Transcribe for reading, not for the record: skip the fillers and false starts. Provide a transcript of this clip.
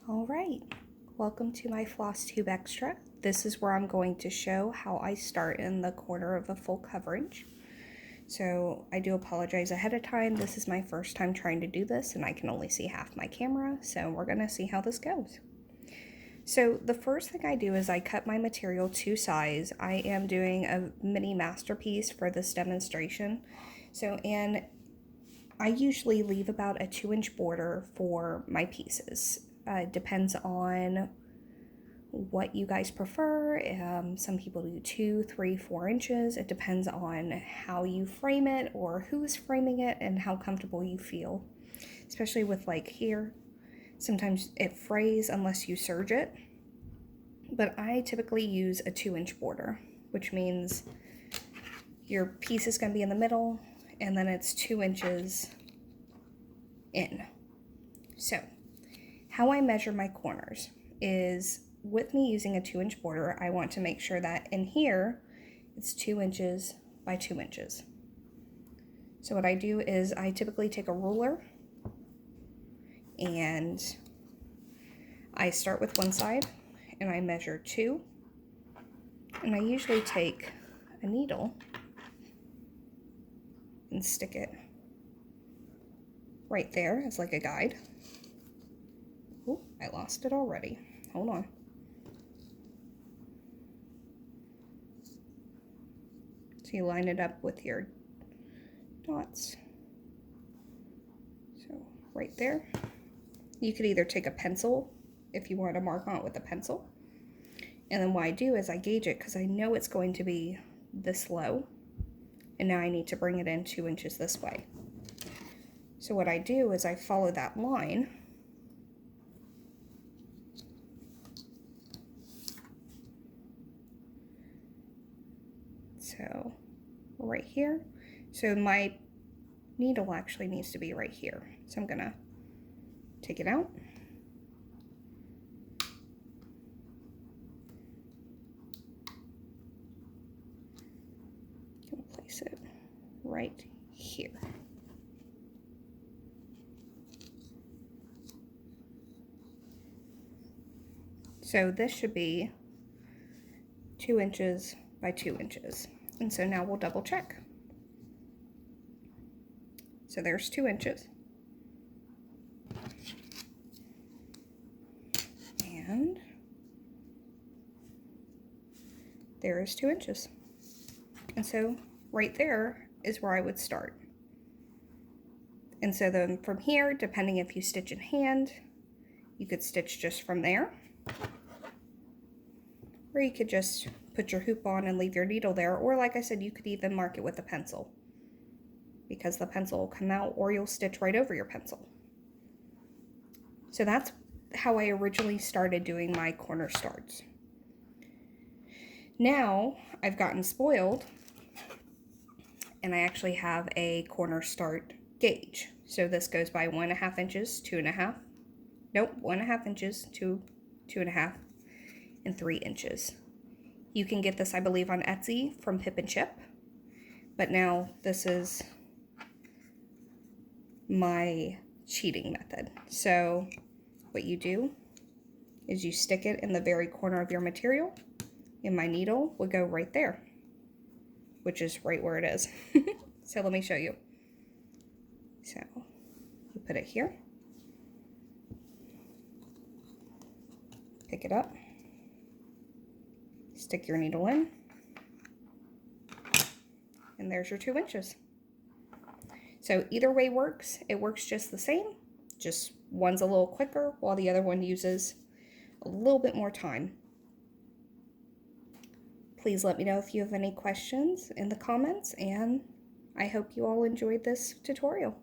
Alright, welcome to my flosstube extra. This is where I'm going to show how I start in the corner of a full coverage. So I do apologize ahead of time. This is my first time trying to do this and I can only see half my camera, so we're going to see how this goes. So the first thing I do is I cut my material to size. I am doing a mini masterpiece for this demonstration. And I usually leave about a 2-inch border for my pieces. Depends on what you guys prefer. Some people do 2, 3, 4 inches. It depends on how you frame it or who's framing it and how comfortable you feel. Especially with like here, sometimes it frays unless you serge it. But I typically use a 2-inch border, which means your piece is going to be in the middle and then it's 2 inches in. So how I measure my corners is with me using a 2-inch border, I want to make sure that in here it's 2 inches by 2 inches. So what I do is I typically take a ruler and I start with one side and I measure 2, and I usually take a needle and stick it right there as like a guide. Oh, I lost it already. Hold on. So you line it up with your dots. So right there. You could either take a pencil if you want to mark on it with a pencil. And then what I do is I gauge it because I know it's going to be this low. And now I need to bring it in 2 inches this way. So what I do is I follow that line. So right here. So my needle actually needs to be right here. So I'm gonna take it out. Gonna place it right here. So this should be 2 inches by 2 inches. And so now we'll double check. So there's 2 inches. And there is 2 inches. And so right there is where I would start. And so then from here, depending if you stitch in hand, you could stitch just from there. Or you could just put your hoop on and leave your needle there. Or like I said, you could even mark it with a pencil, because the pencil will come out, or you'll stitch right over your pencil. So that's how I originally started doing my corner starts. Now I've gotten spoiled and I actually have a corner start gauge. So this goes by 1.5 inches, 2.5, nope, 1.5 inches, 2.5, and 3 inches. You can get this, I believe, on Etsy from Pip and Chip. But now this is my cheating method. So what you do is you stick it in the very corner of your material, and my needle would go right there, which is right where it is. So let me show you. So you put it here, pick it up, stick your needle in, and there's your 2 inches. So either way works. It works just the same, just one's a little quicker while the other one uses a little bit more time. Please let me know if you have any questions in the comments, and I hope you all enjoyed this tutorial.